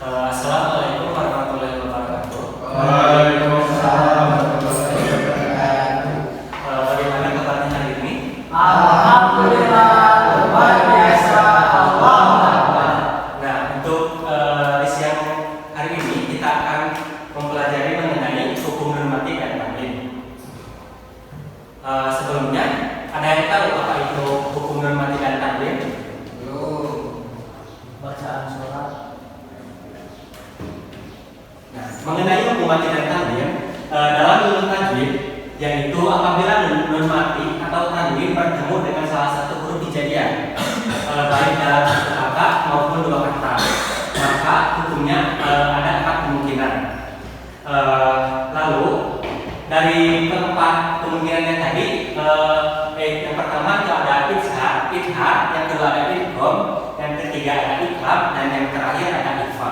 Assalamualaikum warahmatullahi wabarakatuh. Waalaikumsalam warahmatullahi wabarakatuh. Bagaimana kabarnya hari ini? Alhamdulillah, luar biasa. Allahu Akbar. Nah, untuk di siang hari ini kita akan mempelajari mengenai hukum normatif dan tanwin. Sebelumnya, ada yang tahu apa itu hukum normatif dan tanwin? Belum. Bacaan sholat. Nah, mengenai hukum normatif dan tanwin, dalam ilmu tajwid, yaitu apabila nun mati atau tanwin bertemu dengan salah satu huruf hijaiah, baik dalam satu kata maupun dua kata, maka hukumnya ada 4 kemungkinan. Lalu dari keempat kemungkinannya tadi, yang pertama itu ada ithar, yang kedua ada idgham, yang ketiga ada iqlab, dan yang terakhir ada ikhfa.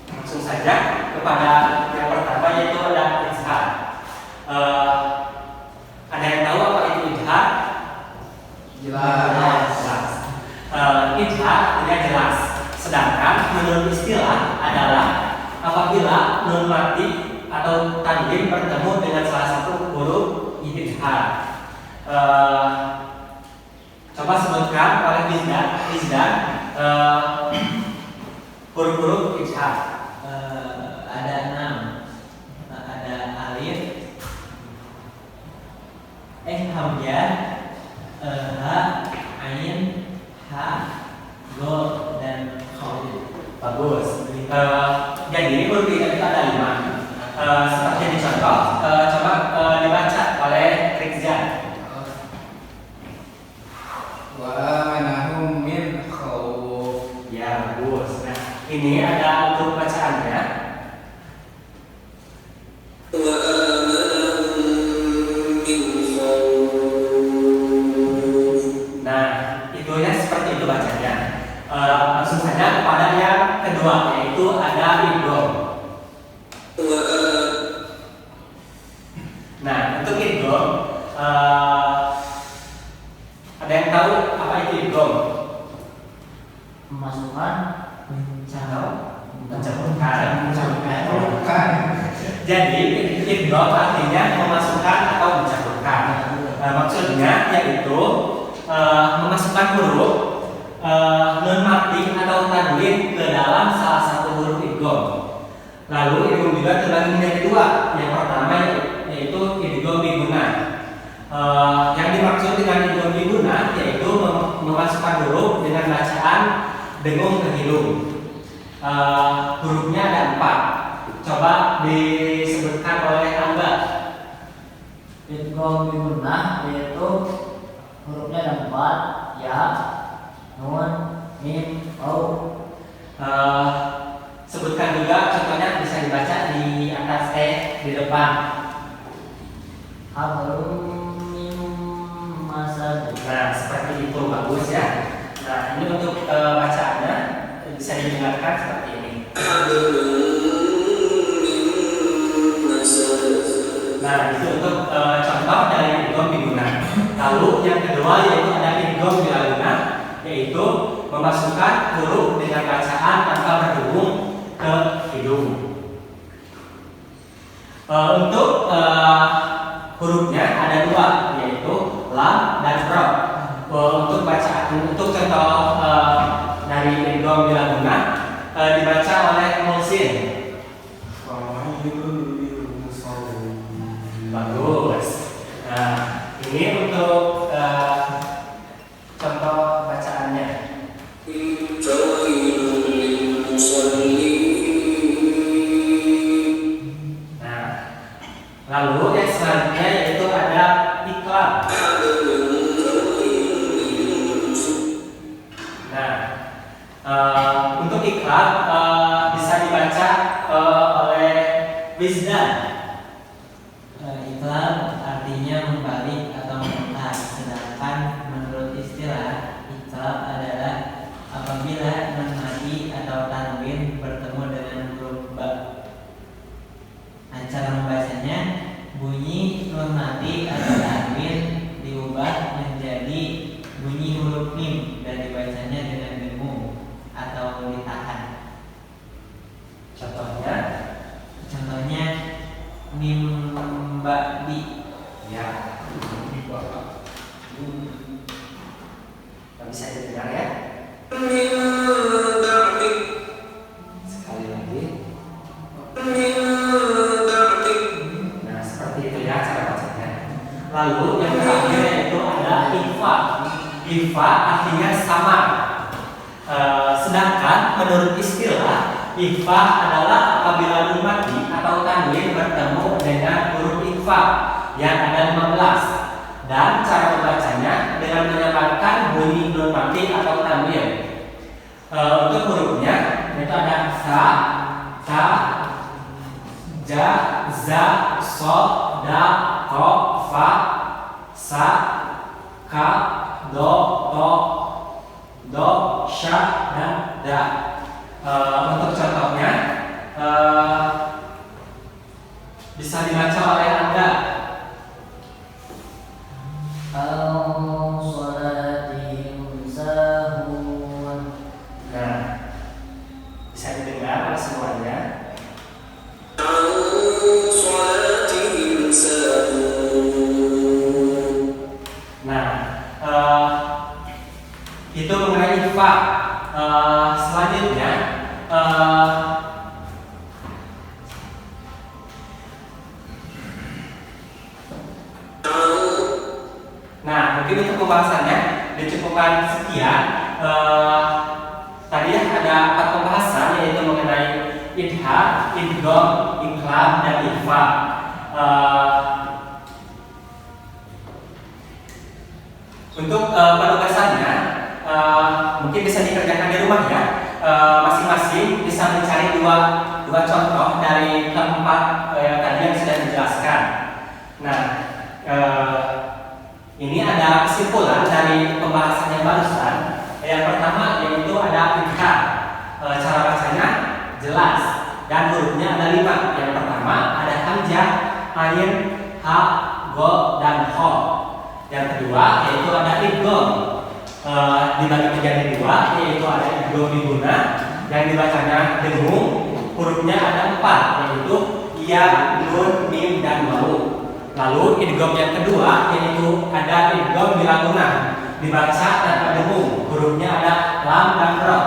Langsung saja kepada yang pertama, yaitu ada ithar. Ada yang tahu apa itu ithar? Jelas. Ithar tidak jelas. Sedangkan menurut istilah adalah apabila nun mati atau tanwin bertemu dengan salah satu huruf ithar. Coba sebutkan oleh Rizdan huruf-huruf ithar. Ada 6. Ada alif, hamzah, ha, ain, ha, gol, dan khaw. Bagus. Jadi huruf ithar itu ada 5. Seperti yang dicontoh, coba dibaca oleh Rizdan. Wa amanahum min khawf. Ya, bagus. Nah, ini ada untuk bacaannya. Nah, itunya seperti itu bacanya. Langsung saja kepada yang kedua, yaitu ada idgham. Nah, untuk idgham, ada yang tahu apa itu idgham? Memasukkan, Mencampurkan. Jadi idgham artinya memasukkan atau mencampurkan. Maksudnya yaitu memasukkan huruf nun mati atau tanwin ke dalam salah satu huruf idgham. Lalu idgham juga terbagi menjadi 2. Yang pertama yaitu idgham bigunnah. Yang dimaksud dengan idgham bigunnah yaitu memasukkan huruf dengan bacaan dengung ke hidung. Hurufnya ada 4. Coba disebutkan oleh Angga. idgham bigunnah yaitu hurufnya ada 4, ya, nun, mim, waw. Sebutkan juga contohnya, bisa dibaca di atas di depan. Hablum min masad. Nah, seperti itu, bagus ya. Nah, ini untuk bacaannya bisa didengarkan seperti ini. Nah, itu untuk contoh dari idgham bigunnah. Lalu yang kedua yaitu ada idgham bilagunnah, yaitu memasukkan huruf dengan bacaan tanpa berhubung ke hidung. Untuk hurufnya ada 2, yaitu lam dan ra. Untuk bacaan, untuk contoh dari idgham bilagunnah dibaca oleh Muhsin. Bagus. Nah, ini untuk contoh bacaannya. Nah, lalu yang selanjutnya yaitu ada iqlab. Nah, untuk iqlab bisa dibaca oleh Rizdan. Iqlab artinya membalik atau memutar, sedangkan menurut istilah iqlab adalah apabila nun mati atau tanwin bertemu dengan huruf ba. Cara membacanya, bunyi nun mati atau tanwin diubah menjadi bunyi huruf mim dan dibacanya dengan dengung atau Sedangkan menurut istilah ikhfa adalah apabila nun mati atau tanwin bertemu dengan huruf ikhfa yang ada 15 dan cara membacanya dengan menyamarkan bunyi nun mati atau tanwin. Untuk hurufnya itu ada sa, ta, ja, za, so, da, ko, fa, sa, ka, do, to, do, sya, dan da. Untuk contohnya bisa dibaca oleh Anda. Nah, bisa didengar oleh semuanya. Nah, itu mengenai ikhfa. Selanjutnya, nah mungkin untuk pembahasannya dicukupkan sekian. Tadi ada 4 pembahasan, yaitu mengenai idhar, idgham, iqlab, dan ikhfa. Untuk penugasannya mungkin bisa dikerjakan di rumah ya. Masing-masing bisa mencari dua contoh dari keempat tadi yang sudah dijelaskan. Nah, ini ada kesimpulan dari pembahasan yang barusan. Yang pertama yaitu ada idhar. Cara bacanya jelas dan hurufnya ada 5. Yang pertama ada hamzah, ain, ha, go, dan kho. Yang kedua yaitu ada idgham, dibagi menjadi 2, yaitu ada idgham biguna yang dibacanya dengung, hurufnya ada 4, yaitu ya, nun, mim, dan wawu. Lalu idgham yang kedua yaitu ada idgham bilaguna, dibaca tanpa dengung, hurufnya ada lam dan ra.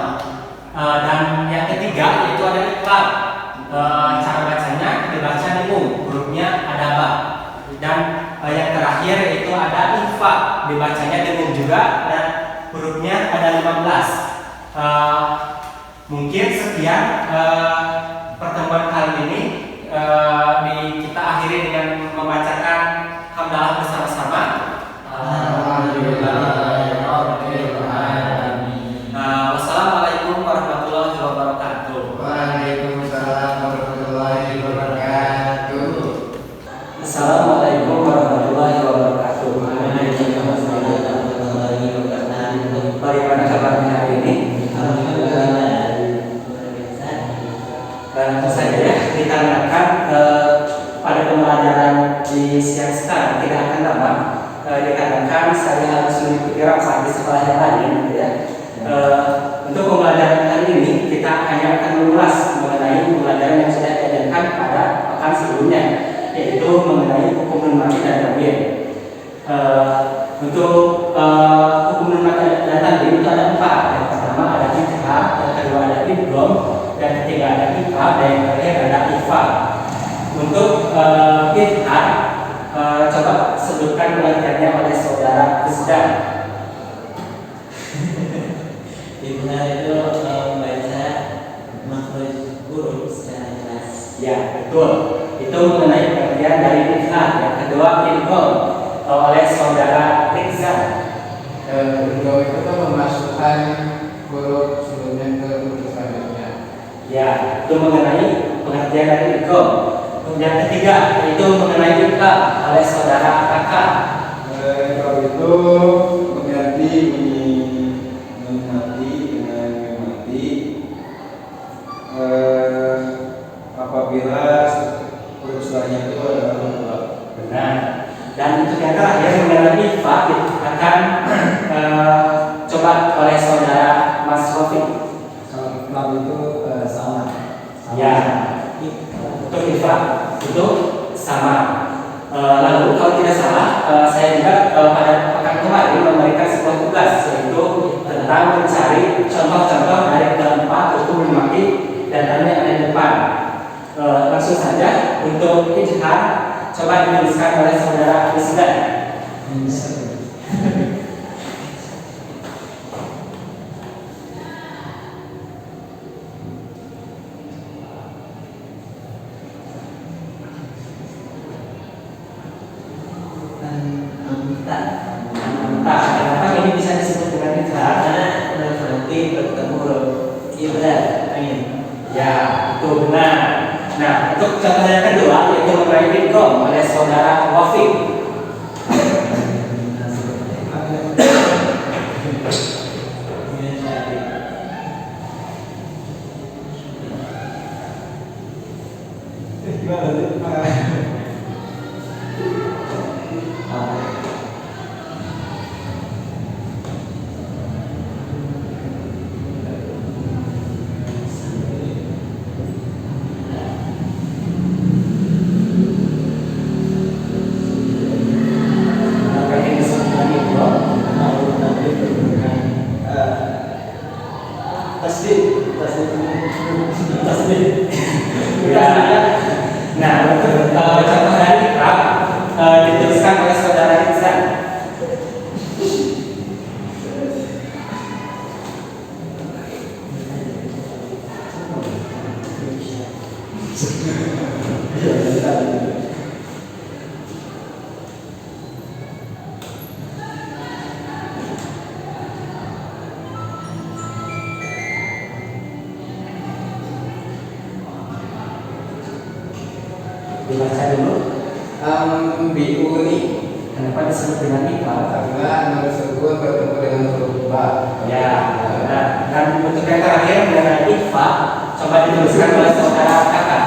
Dan yang ketiga yaitu ada iqlab, cara bacanya dibaca dengung, hurufnya ada ba. Dan yang terakhir yaitu ada ikhfa, dibacanya dengung juga dan hurufnya ada 15. Mungkin sekian pertemuan kali ini. Kita akhiri dengan membacakan hamdalah bersama-sama. Wassalamualaikum warahmatullahi wabarakatuh. Waalaikumsalam warahmatullahi wabarakatuh. Assalamualaikum warahmatullahi wabarakatuh. Bagaimana kabarnya hari ini? Tentu saja ya, dikarenakan pada pembelajaran di siang sekarang tidak akan lama, dikarenakan saya harus mengikuti rapat di sekolah yang lain, gitu ya. Untuk pembelajaran kali ini kita hanya akan mengulas mengenai pembelajaran yang sudah diajarkan pada pekan sebelumnya, yaitu mengenai hukum nun mati dan tanwin. Untuk hukum nun mati dan tanwin itu ada 4. Yang pertama ada idhar, yang kedua ada idgham, yang ketiga ada iqlab, dan yang terakhir ada ikhfa. Untuk idhar, coba sebutkan pengertiannya oleh saudara Rizdan. Idhar itu membaca makhraj huruf secara jelas. Ya, betul. Itu mengenai pengertian dari idhar. Yang kedua idgham oleh saudara Rizdan. Idgham itu kan memasukkan huruf sebelumnya ke huruf selanjutnya. Ya, itu mengenai pengertian dari idgham. Yang ketiga itu mengenai iqlab oleh saudara Kakak. Idgham itu mengganti nun mati dengan mim mati apabila huruf setelahnya itu adalah huruf ba. Benar. Dan untuk yang terakhir mengenai ikhfa akan coba oleh saudara Mas Rofi. Iqlab itu sama. Ya, untuk ikhfa itu sama. Lalu kalau tidak salah, saya juga pada pekan kemarin memberikan sebuah tugas, yaitu tentang mencari contoh-contoh dari keempat hukum nun mati dan tanwin yang ada di depan. Langsung saja untuk idhar, coba dituliskan oleh saudara Rizdan. benar. Angin. Ya, itu benar. Nah, untuk contoh yang kedua yaitu mengenai idgham oleh saudara Wafiq. Apa yang disebut dengan idgham? Ya. Nah, untuk contoh dari ikrab dituliskan oleh saudara Iksan. Dibaca dulu. Biuni Kenapa disebut dengan ikrab? karena nun sukun bertemu dengan huruf ba. Ya, nah, dan untuk yang terakhir dengan ikhfa, coba dituliskan oleh saudara kakak.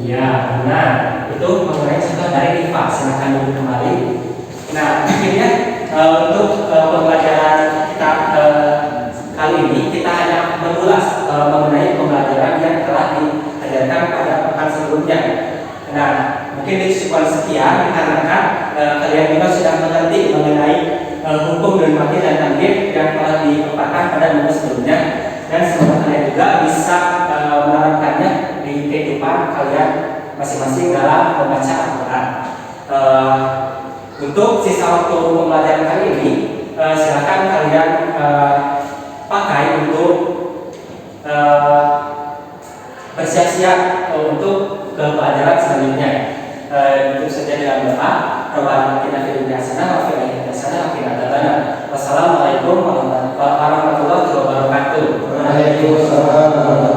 Ya, benar. Itu mengenai contoh dari ikhfa. Silakan duduk kembali. Nah, akhirnya untuk pembelajaran kita kali ini kita hanya mengulas mengenai pembelajaran yang telah diajarkan pada pekan sebelumnya. Nah, mungkin cukup sekian dikarenakan kalian juga sudah mengerti mengenai hukum dan mati dan takdir yang telah dipaparkan pada minggu sebelumnya, dan semoga kalian juga bisa menerapkannya di kehidupan kalian masing-masing dalam membaca Al-Quran. Untuk sisa waktu pembelajaran kali ini, silakan kalian pakai untuk bersiap-siap untuk ke pelajaran selanjutnya. Itu saja dengan doa. Rabbana atina fid dunya hasanah wa fil akhirati hasanah wa qina adzabannar. Wassalamualaikum warahmatullahi wabarakatuh. Waalaikumsalam.